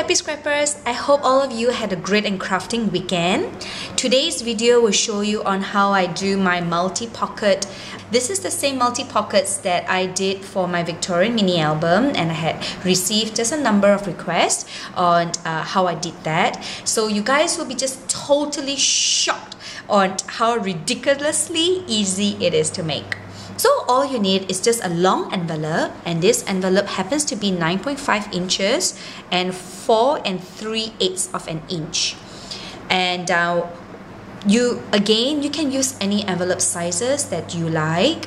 happy scrappers, I hope all of you had a great and crafting weekend. Today's video will show you on how I do my multi-pocket. This is the same multi-pockets that I did for my Victorian mini album, and I had received just a number of requests on how I did that. So you guys will be just totally shocked on how ridiculously easy it is to make. So all you need is just a long envelope, and this envelope happens to be 9.5 inches and 4 3/8 of an inch. And you can use any envelope sizes that you like,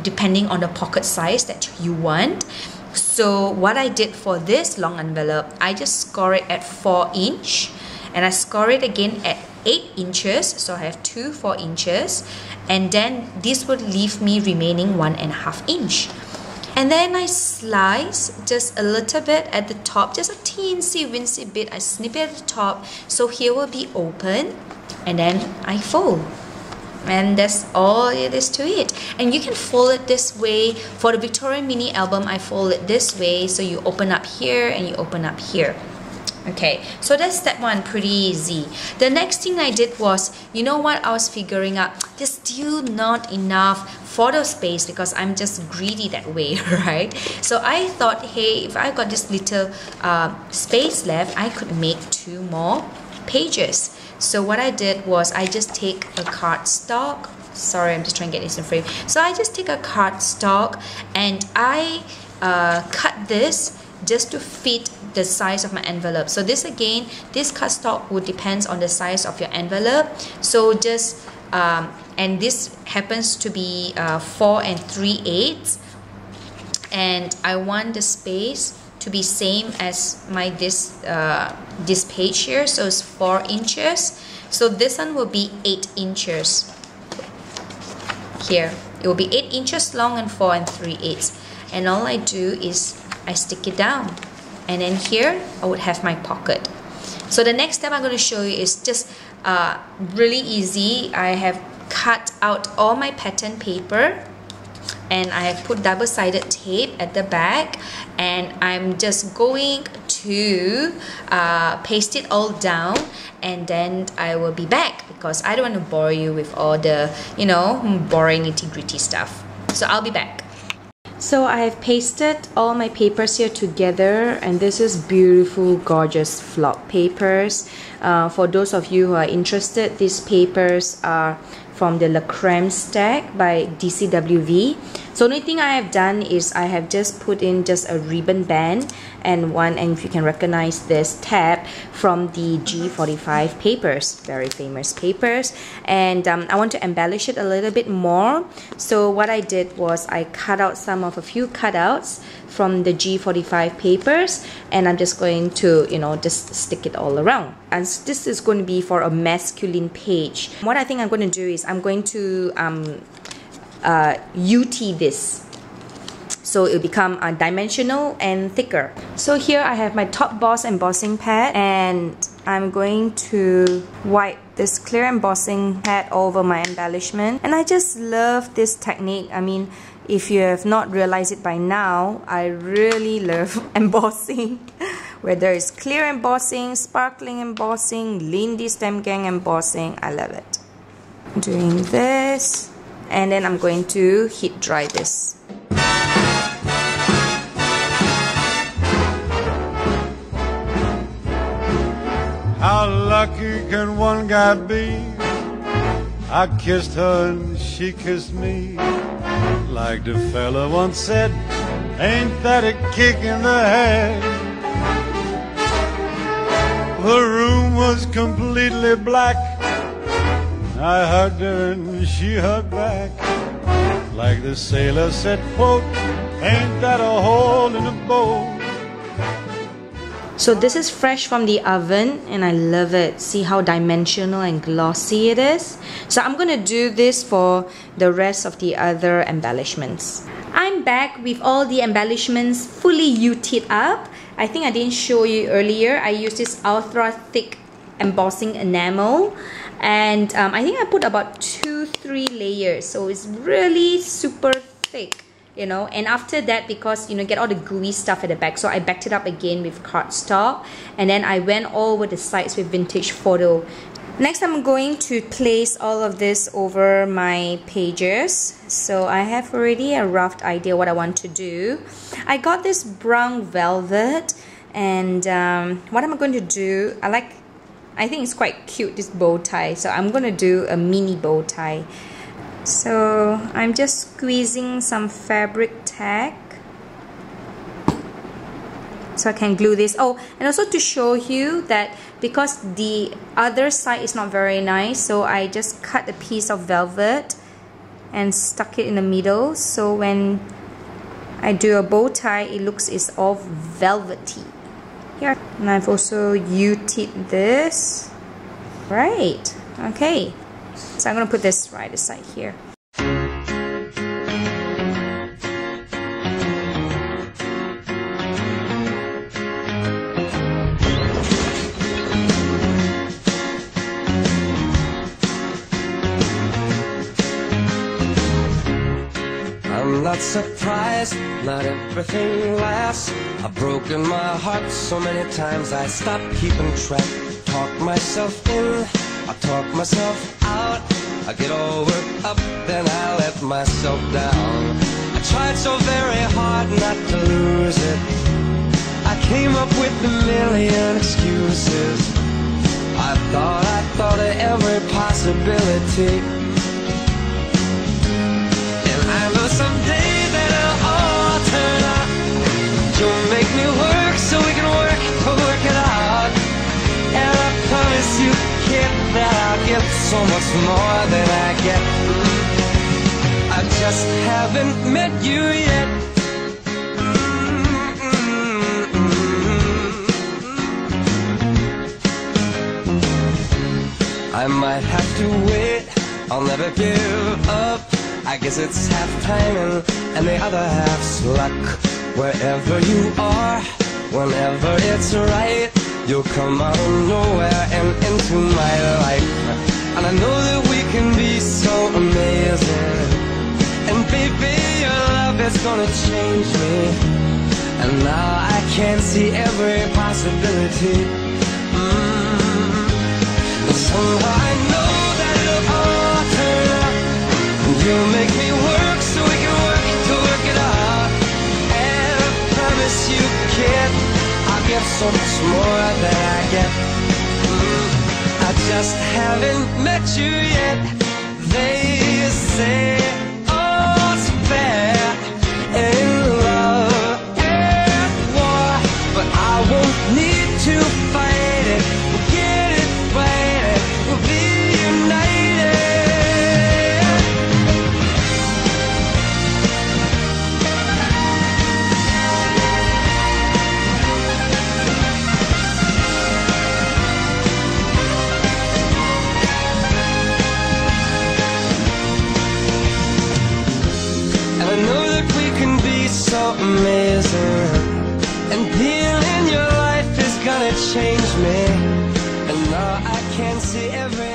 depending on the pocket size that you want. So what I did for this long envelope, I just score it at 4 inch, and I score it again at 8 inches, so I have two 4 inches, and then this would leave me remaining 1.5 inch. And then I slice just a little bit at the top, just a teensy wincy bit. I snip it at the top, so here will be open, and then I fold. And that's all it is to it. And you can fold it this way. For the Victorian mini album, I fold it this way, so you open up here and you open up here. Okay, so that's step one, pretty easy. The next thing I did was, you know what, I was figuring out, there's still not enough photo space because I'm just greedy that way, right? So I thought, hey, if I got this little space left, I could make 2 more pages. So what I did was, I just take a cardstock. Sorry, I'm just trying to get this in frame. So I just take a cardstock and I cut this just to fit the size of my envelope. So this again, this cardstock would depend on the size of your envelope. So just and this happens to be 4 3/8, and I want the space to be same as my this page here, so it's 4 inches. So this one will be 8 inches. Here it will be 8 inches long and 4 3/8, and all I do is I stick it down, and then here I would have my pocket. So the next step I'm going to show you is just really easy. I have cut out all my pattern paper, and I have put double-sided tape at the back, and I'm just going to paste it all down, and then I will be back because I don't want to bore you with all the, you know, boring nitty-gritty stuff. So I'll be back. So I have pasted all my papers here together, and this is beautiful, gorgeous flock papers. For those of you who are interested, these papers are from the La Creme stack by DCWV. So the only thing I have done is I have just put in just a ribbon band and if you can recognize this tab, from the G45 papers, very famous papers. And I want to embellish it a little bit more. So what I did was I cut out a few cutouts from the G45 papers, and I'm just going to, you know, just stick it all around. And this is going to be for a masculine page. What I think I'm going to do is I'm going to UTEE this, so it will become dimensional and thicker. So here I have my top boss embossing pad, and I'm going to wipe this clear embossing pad over my embellishment. And I just love this technique. I mean, if you have not realized it by now, I really love embossing. Whether it's clear embossing, sparkling embossing, Lindy stem gang embossing, I love it. Doing this, and then I'm going to heat dry this. How lucky can one guy be? I kissed her and she kissed me. Like the fella once said, ain't that a kick in the head? The room was completely black. I hugged her and she hugged back. Like the sailor said, quote, ain't that a hole in a boat? So this is fresh from the oven, and I love it. See how dimensional and glossy it is? So I'm gonna do this for the rest of the other embellishments. I'm back with all the embellishments fully UTEE'd up. I think I didn't show you earlier. I used this ultra thick embossing enamel, and I think I put about 2-3 layers, so it's really super thick. you know. And after that, because, you know, get all the gooey stuff at the back, so I backed it up again with cardstock, and then I went all over the sides with vintage photo. Next, I'm going to place all of this over my pages. So I have already a rough idea what I want to do. I got this brown velvet, and what am I going to do? I think it's quite cute, this bow tie. So I'm going to do a mini bow tie. So I'm just squeezing some fabric tack so I can glue this. Oh, and also to show you that because the other side is not very nice, so I just cut a piece of velvet and stuck it in the middle, so when I do a bow tie, it's all velvety. Here, and I've also UTEE'd this. Right, okay. So I'm gonna put this right aside here. I'm not surprised, not everything lasts. I've broken my heart so many times I stopped keeping track. Talk myself in, I talk myself out. I get all worked up, then I let myself down. I tried so very hard not to lose it. I came up with a million excuses. I thought of every possibility. Someday that it'll all turn out. You'll make me work so we can work it out. And I promise you, kid, that I'll give so much more than I get. I just haven't met you yet. I might have to wait, I'll never give up. I guess it's half timing and the other half's luck. Wherever you are, whenever it's right, you'll come out of nowhere and into my life. And I know that we can be so amazing. And baby, your love is gonna change me. And now I can see every possibility. And somehow I know that it'll all turn out. You'll make me work so we can work it out. And I promise you, kid, I'll give so much more than I get. I just haven't met you yet. They say all's fair in love and war, but I won't need to fight it. We'll get it, fight it, we'll be united. So amazing, and being in your life is gonna change me, and now I can see every